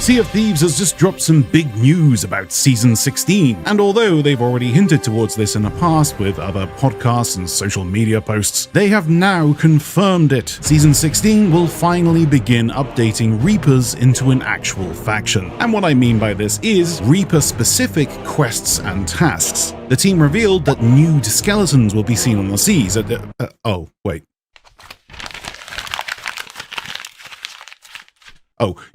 Sea of Thieves has just dropped some big news about Season 16, and although they've already hinted towards this in the past with other podcasts and social media posts, they have now confirmed it. Season 16 will finally begin updating Reapers into an actual faction. And what I mean by this is Reaper-specific quests and tasks. The team revealed that nude skeletons will be seen on the seas.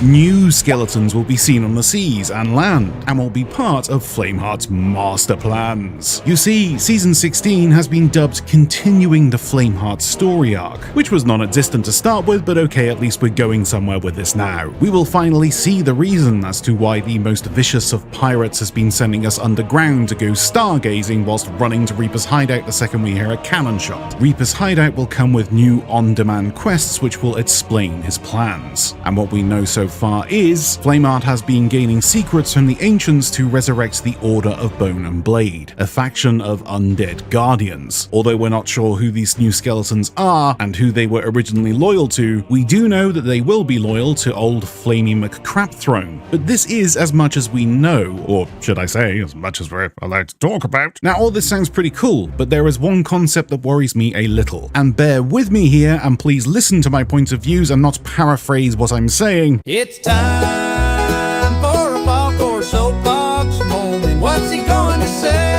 New skeletons will be seen on the seas and land, and will be part of Flameheart's master plans. You see, Season 16 has been dubbed Continuing the Flameheart Story Arc, which was non-existent to start with, but okay, at least we're going somewhere with this now. We will finally see the reason as to why the most vicious of pirates has been sending us underground to go stargazing whilst running to Reaper's hideout the second we hear a cannon shot. Reaper's hideout will come with new on-demand quests which will explain his plans. And what we know so far is Flameheart has been gaining secrets from the Ancients to resurrect the Order of Bone and Blade, a faction of undead guardians. Although we're not sure who these new skeletons are and who they were originally loyal to, we do know that they will be loyal to old Flamey McCrapthrone. But this is as much as we know, or should I say, as much as we're allowed to talk about. Now all this sounds pretty cool, but there is one concept that worries me a little. And bear with me here, and please listen to my point of views and not paraphrase what I'm saying. It's time for a Falcore soapbox moment. What's he going to say?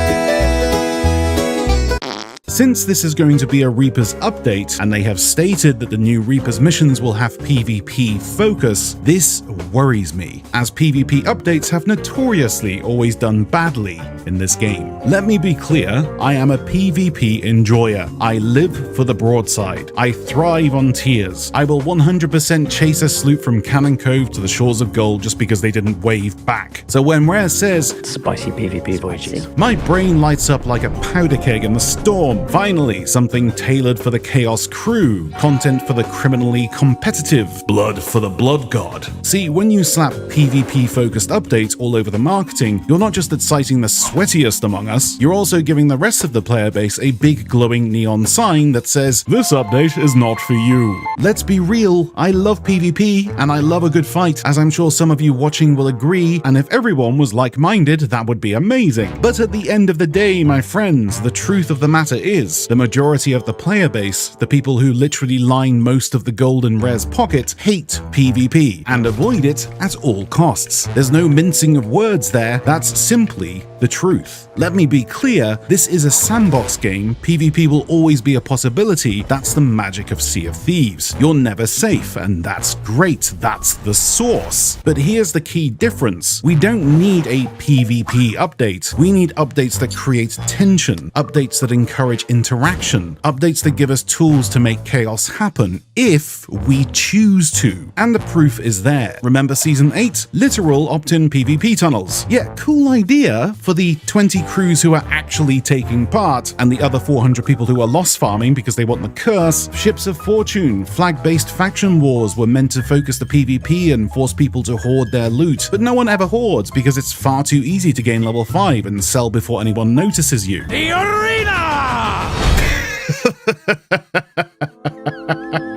Since this is going to be a Reapers update, and they have stated that the new Reapers missions will have PvP focus, this worries me, as PvP updates have notoriously always done badly in this game. Let me be clear, I am a PvP enjoyer. I live for the broadside. I thrive on tiers. I will 100% chase a sloop from Cannon Cove to the Shores of Gold just because they didn't wave back. So when Rare says, spicy PvP voyages, my brain lights up like a powder keg in the storm. Finally, something tailored for the Chaos crew, content for the criminally competitive, blood for the blood god. See, when you slap PvP-focused updates all over the marketing, you're not just exciting the sweatiest among us, you're also giving the rest of the player base a big glowing neon sign that says, this update is not for you. Let's be real, I love PvP, and I love a good fight, as I'm sure some of you watching will agree, and if everyone was like-minded, that would be amazing. But at the end of the day, my friends, the truth of the matter is, the majority of the player base, the people who literally line most of the gold in Rare's pocket, hate PvP and avoid it at all costs. There's no mincing of words there, that's simply the truth. Let me be clear, this is a sandbox game, PvP will always be a possibility, that's the magic of Sea of Thieves. You're never safe, and that's great, that's the source. But here's the key difference, we don't need a PvP update, we need updates that create tension, updates that encourage interaction, updates that give us tools to make chaos happen, if we choose to. And the proof is there. Remember Season 8? Literal opt-in PvP tunnels. Yeah, cool idea for the 20 crews who are actually taking part, and the other 400 people who are lost farming because they want the curse. Ships of Fortune, flag-based faction wars were meant to focus the PvP and force people to hoard their loot, but no one ever hoards because it's far too easy to gain level 5 and sell before anyone notices you. The arena!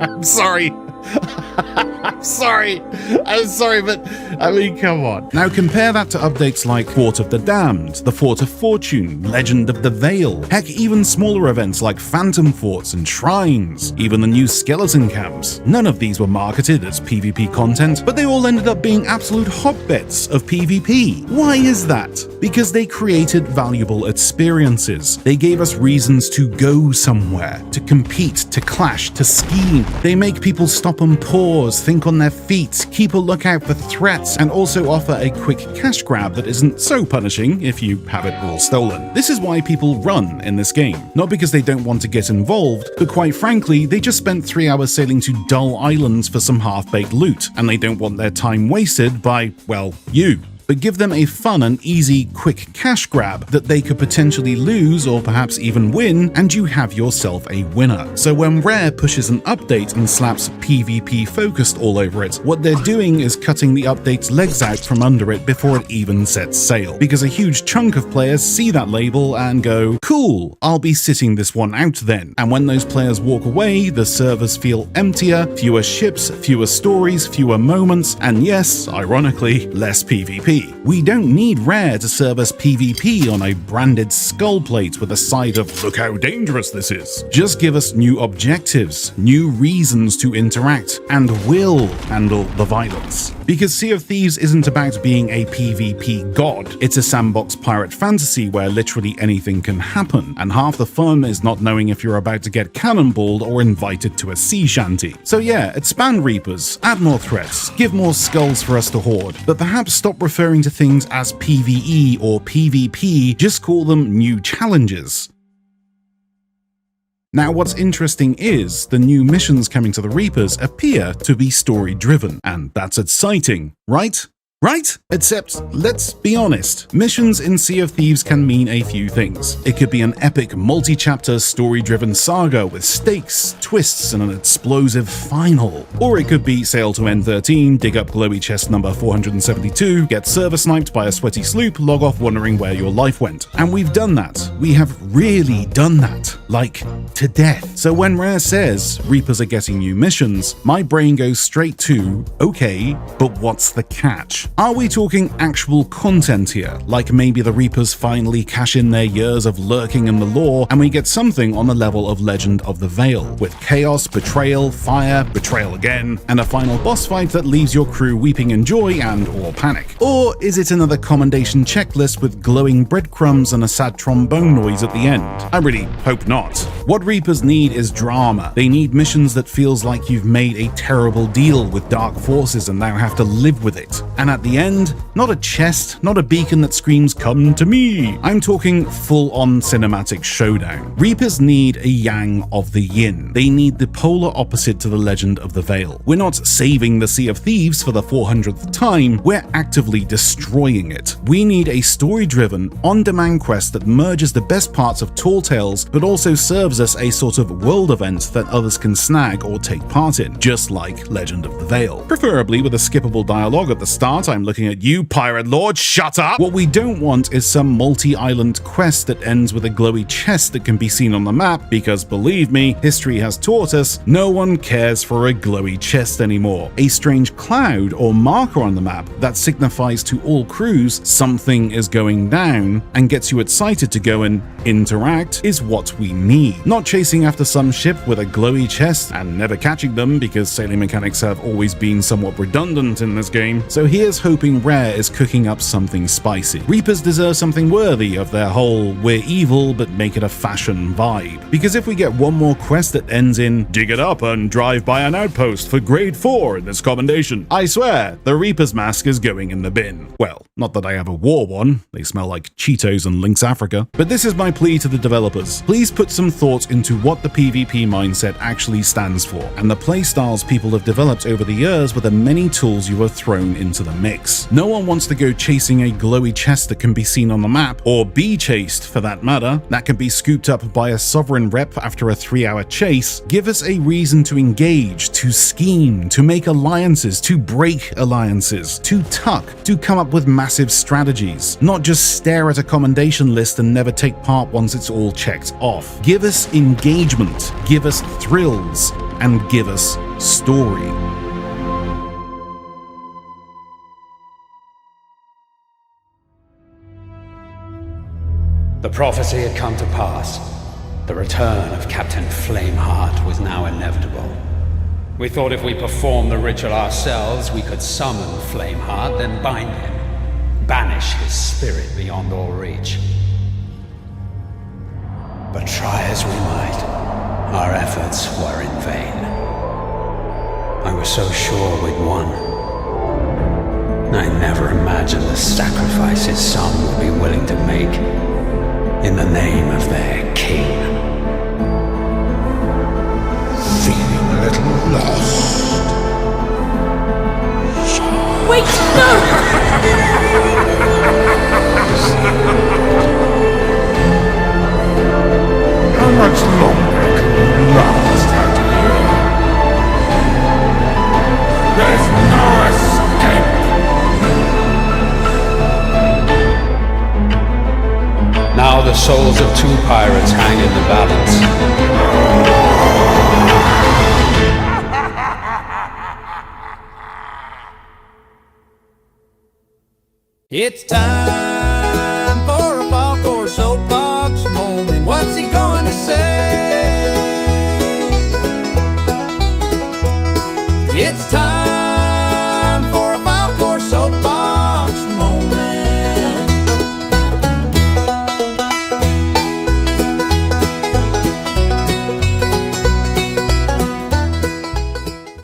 I'm sorry. I'm sorry, but I mean, come on. Now compare that to updates like Fort of the Damned, the Fort of Fortune, Legend of the Veil, heck, even smaller events like Phantom Forts and Shrines, even the new Skeleton Camps. None of these were marketed as PvP content, but they all ended up being absolute hotbeds of PvP. Why is that? Because they created valuable experiences. They gave us reasons to go somewhere, to compete, to clash, to scheme. They make people stop and pause, think on their feet, keep a lookout for threats, and also offer a quick cash grab that isn't so punishing if you have it all stolen. This is why people run in this game. Not because they don't want to get involved, but quite frankly, they just spent 3 hours sailing to dull islands for some half-baked loot, and they don't want their time wasted by, well, you. but give them a fun and easy, quick cash grab that they could potentially lose or perhaps even win, and you have yourself a winner. So when Rare pushes an update and slaps PvP focused all over it, what they're doing is cutting the update's legs out from under it before it even sets sail, because a huge chunk of players see that label and go, cool, I'll be sitting this one out then. And when those players walk away, the servers feel emptier, fewer ships, fewer stories, fewer moments, and yes, ironically, less PvP. We don't need Rare to serve us PvP on a branded skull plate with a side of, look how dangerous this is. Just give us new objectives, new reasons to interact, and we'll handle the violence. Because Sea of Thieves isn't about being a PvP god, it's a sandbox pirate fantasy where literally anything can happen, and half the fun is not knowing if you're about to get cannonballed or invited to a sea shanty. So yeah, expand Reapers, add more threats, give more skulls for us to hoard, but perhaps stop referring to things as PvE or PvP, just call them new challenges. Now, what's interesting is the new missions coming to the Reapers appear to be story-driven, and that's exciting, right? Right? Except, let's be honest, missions in Sea of Thieves can mean a few things. It could be an epic multi-chapter story-driven saga with stakes, twists, and an explosive final. Or it could be sail to N13, dig up glowy chest number 472, get server sniped by a sweaty sloop, log off wondering where your life went. And we've done that. We have really done that. Like, to death. So when Rare says Reapers are getting new missions, my brain goes straight to, okay, but what's the catch? Are we talking actual content here, like maybe the Reapers finally cash in their years of lurking in the lore and we get something on the level of Legend of the Veil, with chaos, betrayal, fire, betrayal again, and a final boss fight that leaves your crew weeping in joy and or panic? Or is it another commendation checklist with glowing breadcrumbs and a sad trombone noise at the end? I really hope not. What Reapers need is drama. They need missions that feels like you've made a terrible deal with dark forces and now have to live with it. And at the end, not a chest, not a beacon that screams, come to me. I'm talking full-on cinematic showdown. Reapers need a yang of the yin. They need the polar opposite to the Legend of the Veil. We're not saving the Sea of Thieves for the 400th time, we're actively destroying it. We need a story-driven, on-demand quest that merges the best parts of Tall Tales, but also serves us a sort of world event that others can snag or take part in, just like Legend of the Veil. Preferably with a skippable dialogue at the start. I'm looking at you, Pirate Lord, shut up! What we don't want is some multi-island quest that ends with a glowy chest that can be seen on the map, because believe me, history has taught us, no one cares for a glowy chest anymore. A strange cloud or marker on the map that signifies to all crews something is going down and gets you excited to go and interact is what we need. Not chasing after some ship with a glowy chest and never catching them, because sailing mechanics have always been somewhat redundant in this game. So here's hoping Rare is cooking up something spicy. Reapers deserve something worthy of their whole we're evil but make it a fashion vibe. Because if we get one more quest that ends in dig it up and drive by an outpost for grade 4 in this commendation, I swear the Reaper's mask is going in the bin. Well, not that I ever wore one, they smell like Cheetos and Lynx Africa. But this is my plea to the developers. Please put some thought into what the PvP mindset actually stands for, and the playstyles people have developed over the years with the many tools you have thrown into the mix. No one wants to go chasing a glowy chest that can be seen on the map, or be chased for that matter, that can be scooped up by a sovereign rep after a 3-hour chase. Give us a reason to engage, to scheme, to make alliances, to break alliances, to tuck, to come up with massive strategies, not just stare at a commendation list and never take part once it's all checked off. Give us engagement, give us thrills, and give us story. The prophecy had come to pass. The return of Captain Flameheart was now inevitable. We thought if we performed the ritual ourselves, we could summon Flameheart, then bind him, banish his spirit beyond all reach. But try as we might, our efforts were in vain. I was so sure we'd won. I never imagined the sacrifices some would be willing to make in the name of their king. Feeling a little lost? Wait, no! souls of 2 pirates hang in the balance. It's time for a Falcore soapbox moment. What's he